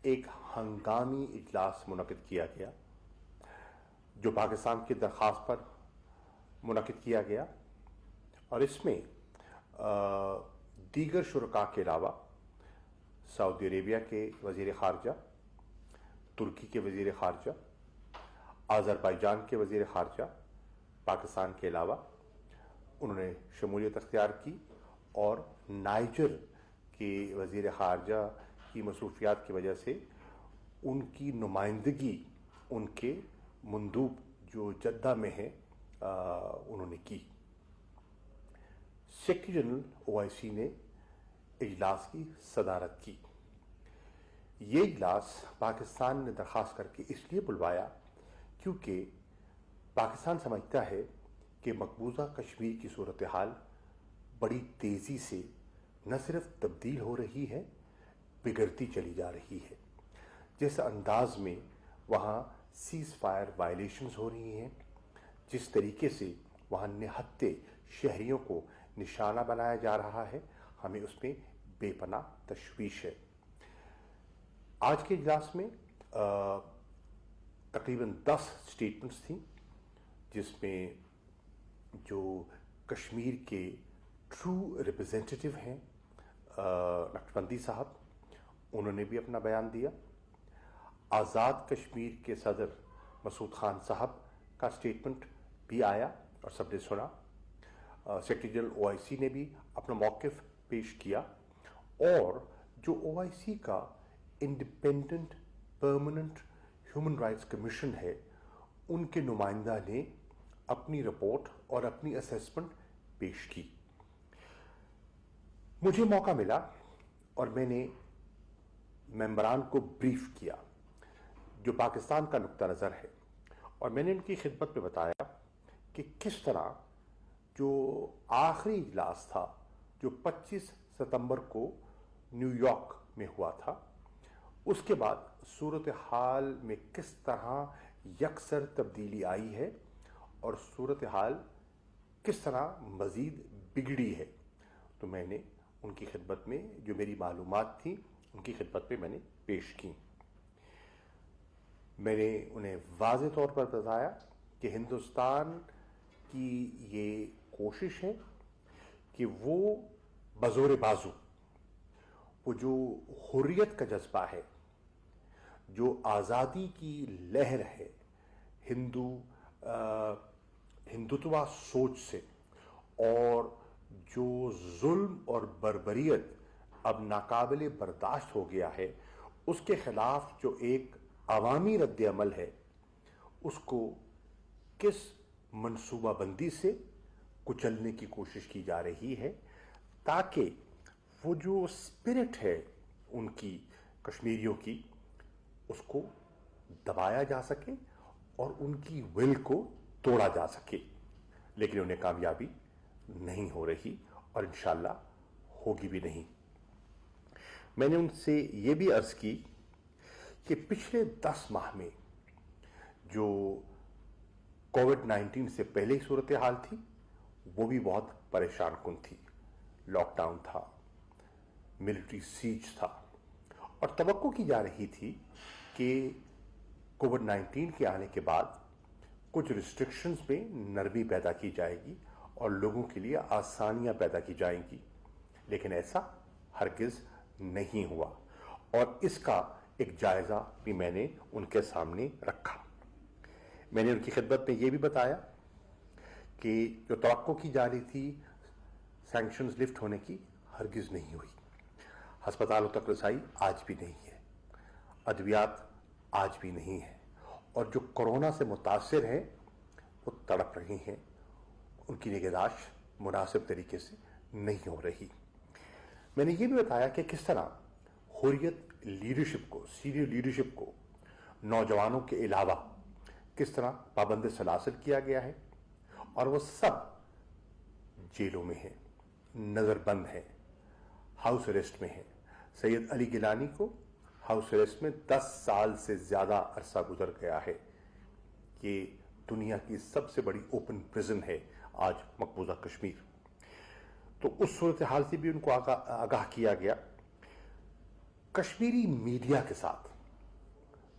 ایک ہنگامی اجلاس منعقد کیا گیا جو پاکستان کی درخواست پر منعقد کیا گیا، اور اس میں دیگر شرکاء کے علاوہ سعودی عربیہ کے وزیر خارجہ، ترکی کے وزیر خارجہ، آذربائیجان کے وزیر خارجہ پاکستان کے علاوہ انہوں نے شمولیت اختیار کی، اور نائجر کے وزیر خارجہ کی مصروفیات کی وجہ سے ان کی نمائندگی ان کے مندوب جو جدہ میں ہیں انہوں نے کی۔ سیکرٹری جنرل OIC نے اجلاس کی صدارت کی۔ یہ اجلاس پاکستان نے درخواست کر کے اس لیے بلوایا کیونکہ پاکستان سمجھتا ہے کہ مقبوضہ کشمیر کی صورتحال بڑی تیزی سے نہ صرف تبدیل ہو رہی ہے، بگڑتی چلی جا رہی ہے۔ جس انداز میں وہاں سیز فائر وائلیشنز ہو رہی ہیں، جس طریقے سے وہاں نہتے شہریوں کو نشانہ بنایا جا رہا ہے، ہمیں اس میں بے پناہ تشویش ہے۔ آج کے اجلاس میں تقریباً 10 سٹیٹمنٹس تھیں، جس میں جو کشمیر کے ٹرو ریپرزینٹیٹیو ہیں نقشبندی صاحب، انہوں نے بھی اپنا بیان دیا۔ آزاد کشمیر کے صدر مسعود خان صاحب کا سٹیٹمنٹ بھی آیا اور سب نے سنا۔ سیکرٹری جنرل OIC نے بھی اپنا موقف پیش کیا، اور جو OIC کا independent permanent human rights commission ہے، ان کے نمائندہ نے اپنی رپورٹ اور اپنی اسیسمنٹ پیش کی۔ مجھے موقع ملا اور میں نے ممبران کو بریف کیا جو پاکستان کا نقطہ نظر ہے، اور میں نے ان کی خدمت میں بتایا کہ کس طرح جو آخری اجلاس تھا جو 25 ستمبر کو نیو یارک میں ہوا تھا، اس کے بعد صورتحال میں کس طرح یکسر تبدیلی آئی ہے اور صورتحال کس طرح مزید بگڑی ہے۔ تو میں نے ان کی خدمت میں جو میری معلومات تھیں ان کی خدمت میں نے پیش کی۔ میں نے انہیں واضح طور پر بتایا کہ ہندوستان کی یہ کوشش ہے کہ وہ بزور بازو وہ جو حریت کا جذبہ ہے، جو آزادی کی لہر ہے، ہندوتوا سوچ سے، اور جو ظلم اور بربریت اب ناقابل برداشت ہو گیا ہے، اس کے خلاف جو ایک عوامی رد عمل ہے، اس کو کس منصوبہ بندی سے کچلنے کی کوشش کی جا رہی ہے، تاکہ وہ جو اسپرٹ ہے ان کی کشمیریوں کی، اس کو دبایا جا سکے اور ان کی ول کو توڑا جا سکے، لیکن انہیں کامیابی نہیں ہو رہی اور انشاءاللہ ہوگی بھی نہیں۔ میں نے ان سے یہ بھی عرض کی کہ پچھلے 10 ماہ میں جو کووڈ-19 سے پہلے کی صورتحال تھی وہ بھی بہت پریشان کن تھی۔ لاک ڈاؤن تھا، ملٹری سیج تھا، اور توقع کی جا رہی تھی کہ کووڈ-19 کے آنے کے بعد کچھ ریسٹرکشنز میں نرمی پیدا کی جائے گی اور لوگوں کے لیے آسانیاں پیدا کی جائیں گی، لیکن ایسا ہرگز نہیں ہوا، اور اس کا ایک جائزہ بھی میں نے ان کے سامنے رکھا۔ میں نے ان کی خدمت میں یہ بھی بتایا کہ جو توقع کی جا رہی تھی سینکشنز لفٹ ہونے کی، ہرگز نہیں ہوئی۔ ہسپتالوں تک رسائی آج بھی نہیں ہے، ادویات آج بھی نہیں ہے، اور جو کورونا سے متاثر ہیں وہ تڑپ رہی ہیں، ان کی نگہداشت مناسب طریقے سے نہیں ہو رہی۔ میں نے یہ بھی بتایا کہ کس طرح حریت لیڈرشپ کو، سینئر لیڈرشپ کو، نوجوانوں کے علاوہ کس طرح پابند سلاسل کیا گیا ہے، اور وہ سب جیلوں میں ہیں، نظر بند ہیں، ہاؤس اریسٹ میں ہیں۔ سید علی گیلانی کو ہاؤس اریسٹ میں 10 سال سے زیادہ عرصہ گزر گیا ہے۔ یہ دنیا کی سب سے بڑی اوپن پرزن ہے آج مقبوضہ کشمیر۔ تو اس صورتحال سے بھی ان کو آگاہ کیا گیا۔ کشمیری میڈیا کے ساتھ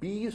20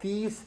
30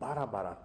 12-12,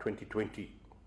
2020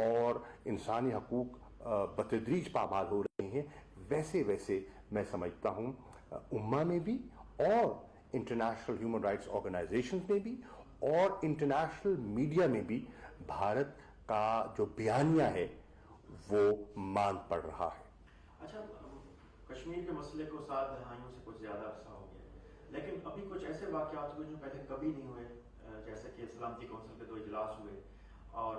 اور انسانی حقوق بتدریج پامال ہو رہے ہیں، ویسے ویسے میں سمجھتا ہوں امہ میں بھی اور انٹرنیشنل ہیومن رائٹس آرگنائزیشنز میں بھی اور انٹرنیشنل میڈیا میں بھی بھارت کا جو بیانیہ ہے وہ مان پڑ رہا ہے۔ اچھا، کشمیر کے مسئلے کو 7 دہائیوں سے کچھ زیادہ عرصہ ہو گیا، لیکن ابھی کچھ ایسے واقعات ہوئے جو پہلے کبھی نہیں ہوئے، جیسے کہ سلامتی کونسل کے 2 اجلاس ہوئے، اور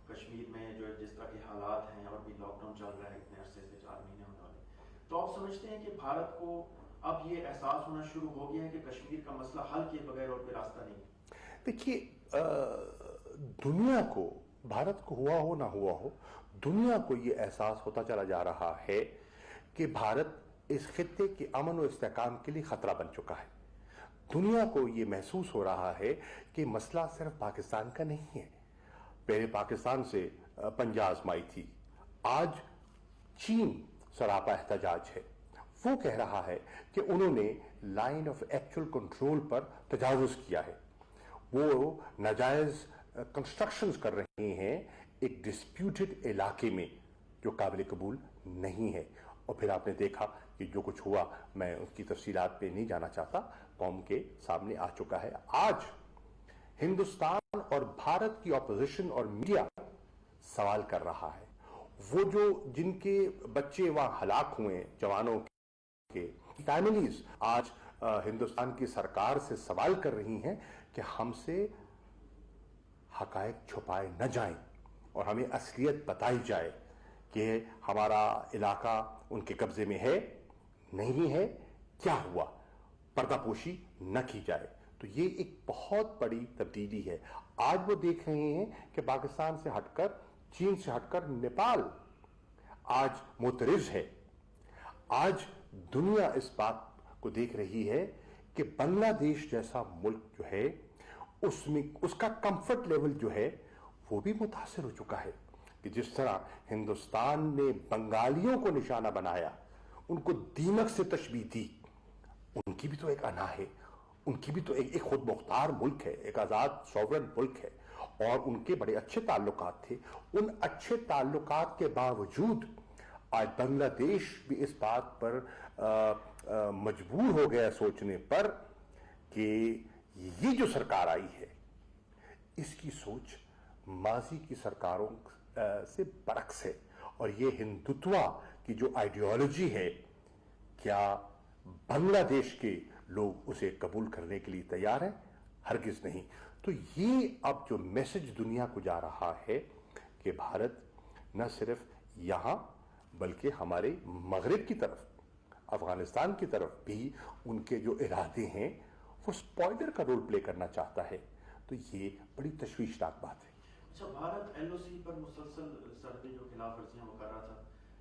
کشمیر میں جو جس طرح کے حالات ہیں، اور بھی لاک ڈاؤن چل رہا ہے اتنے عرصے سے، 4 مہینے ہونے والے، تو آپ سمجھتے ہیں کہ بھارت کو اب یہ احساس ہونا شروع ہو گیا ہے کہ کشمیر کا مسئلہ حل کیے بغیر اور کوئی راستہ نہیں ہے؟ دیکھیے، دنیا کو، بھارت کو ہوا ہو نہ ہوا ہو، دنیا کو یہ احساس ہوتا چلا جا رہا ہے کہ بھارت اس خطے کے امن و استحکام کے لیے خطرہ بن چکا ہے۔ دنیا کو یہ محسوس ہو رہا ہے کہ مسئلہ صرف پاکستان کا نہیں ہے۔ پہلے پاکستان سے پنجہ آزمائی تھی، آج چین سراپا احتجاج ہے۔ وہ کہہ رہا ہے کہ انہوں نے لائن آف ایکچوئل کنٹرول پر تجاوز کیا ہے، وہ ناجائز کنسٹرکشنز کر رہے ہیں ایک ڈسپیوٹڈ علاقے میں جو قابل قبول نہیں ہے۔ اور پھر آپ نے دیکھا کہ جو کچھ ہوا، میں اس کی تفصیلات پہ نہیں جانا چاہتا، قوم کے سامنے آ چکا ہے۔ آج ہندوستان اور بھارت کی اپوزیشن اور میڈیا سوال کر رہا ہے، وہ جو جن کے بچے وہاں ہلاک ہوئے، جوانوں کے فیملیز آج ہندوستان کی سرکار سے سوال کر رہی ہیں کہ ہم سے حقائق چھپائے نہ جائیں اور ہمیں اصلیت بتائی جائے کہ ہمارا علاقہ ان کے قبضے میں ہے، نہیں ہے، کیا ہوا، پردہ پوشی نہ کی جائے۔ تو یہ ایک بہت بڑی تبدیلی ہے۔ آج وہ دیکھ رہے ہیں کہ پاکستان سے ہٹ کر، چین سے ہٹ کر نیپال آج معترض ہے۔ آج دنیا اس بات کو دیکھ رہی ہے کہ بنگلہ دیش جیسا ملک جو ہے اس میں اس کا کمفرٹ لیول جو ہے وہ بھی متاثر ہو چکا ہے، کہ جس طرح ہندوستان نے بنگالیوں کو نشانہ بنایا، ان کو دیمک سے تشبیہ دی، ان کی بھی تو ایک انا ہے، ان کی بھی تو ایک خود مختار ملک ہے، ایک آزاد سوورن ملک ہے، اور ان کے بڑے اچھے تعلقات تھے۔ ان اچھے تعلقات کے باوجود آج بنگلہ دیش بھی اس بات پر مجبور ہو گیا سوچنے پر کہ یہ جو سرکار آئی ہے اس کی سوچ ماضی کی سرکاروں سے برعکس ہے، اور یہ ہندوتوا کی جو آئیڈیالوجی ہے، کیا بنگلہ دیش کے لوگ اسے قبول کرنے کے لیے تیار ہیں؟ ہرگز نہیں۔ تو یہ اب جو میسج دنیا کو جا رہا ہے کہ بھارت نہ صرف یہاں بلکہ ہمارے مغرب کی طرف، افغانستان کی طرف بھی ان کے جو ارادے ہیں وہ سپوائلر کا رول پلے کرنا چاہتا ہے۔ تو یہ بڑی تشویشناک بات ہے۔ اچھا، بھارت ایل او سی پر مسلسل سرحدی جو خلاف ورزیاں وہ کر رہا تھا،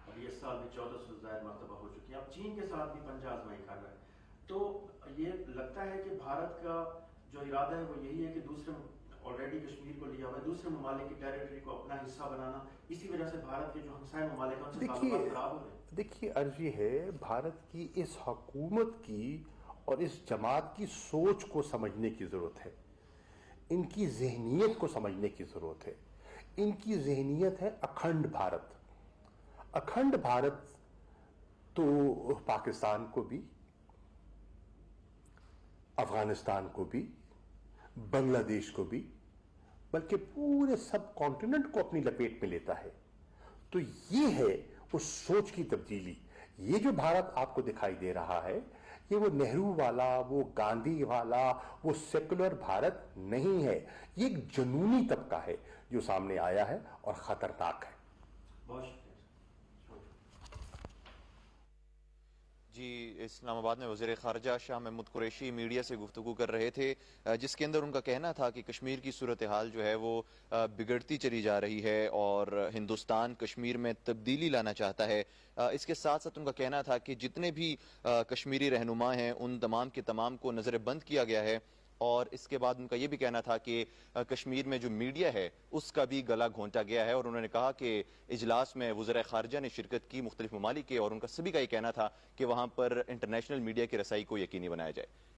ابھی اس سال بھی 1400 سے زائد مرتبہ ہو چکی ہیں، اب چین کے ساتھ بھی پنجہ آزمائی کر رہا ہے، تو یہ لگتا ہے کہ بھارت کا جو ارادہ ہے وہ یہی ہے کہ دوسرے آلریڈی کشمیر کو لیا ہوا ہے، دوسرے ممالک کی ٹیریٹری کو اپنا حصہ بنانا، اسی وجہ سے بھارت کے جو ہمسائے ممالک ہیں ان سے تعلقات خراب ہو رہے ہیں؟ دیکھیے، عرض یہ ہے، بھارت کی اس حکومت کی اور اس جماعت کی سوچ کو سمجھنے کی ضرورت ہے، ان کی ذہنیت کو سمجھنے کی ضرورت ہے۔ ان کی ذہنیت ہے اکھنڈ بھارت۔ اکھنڈ بھارت تو پاکستان کو بھی، افغانستان کو بھی، بنگلہ دیش کو بھی، بلکہ پورے سب کانٹیننٹ کو اپنی لپیٹ میں لیتا ہے۔ تو یہ ہے اس سوچ کی تبدیلی۔ یہ جو بھارت آپ کو دکھائی دے رہا ہے، یہ وہ نہرو والا، وہ گاندھی والا، وہ سیکولر بھارت نہیں ہے۔ یہ ایک جنونی طبقہ ہے جو سامنے آیا ہے اور خطرناک ہے۔ بہت شکریہ۔ جی، اسلام آباد میں وزیر خارجہ شاہ محمود قریشی میڈیا سے گفتگو کر رہے تھے، جس کے اندر ان کا کہنا تھا کہ کشمیر کی صورتحال جو ہے وہ بگڑتی چلی جا رہی ہے اور ہندوستان کشمیر میں تبدیلی لانا چاہتا ہے۔ اس کے ساتھ ساتھ ان کا کہنا تھا کہ جتنے بھی کشمیری رہنما ہیں ان تمام کے تمام کو نظر بند کیا گیا ہے، اور اس کے بعد ان کا یہ بھی کہنا تھا کہ کشمیر میں جو میڈیا ہے اس کا بھی گلا گھونٹا گیا ہے، اور انہوں نے کہا کہ اجلاس میں وزراء خارجہ نے شرکت کی مختلف ممالک کے، اور ان کا سبھی کا یہ کہنا تھا کہ وہاں پر انٹرنیشنل میڈیا کی رسائی کو یقینی بنایا جائے۔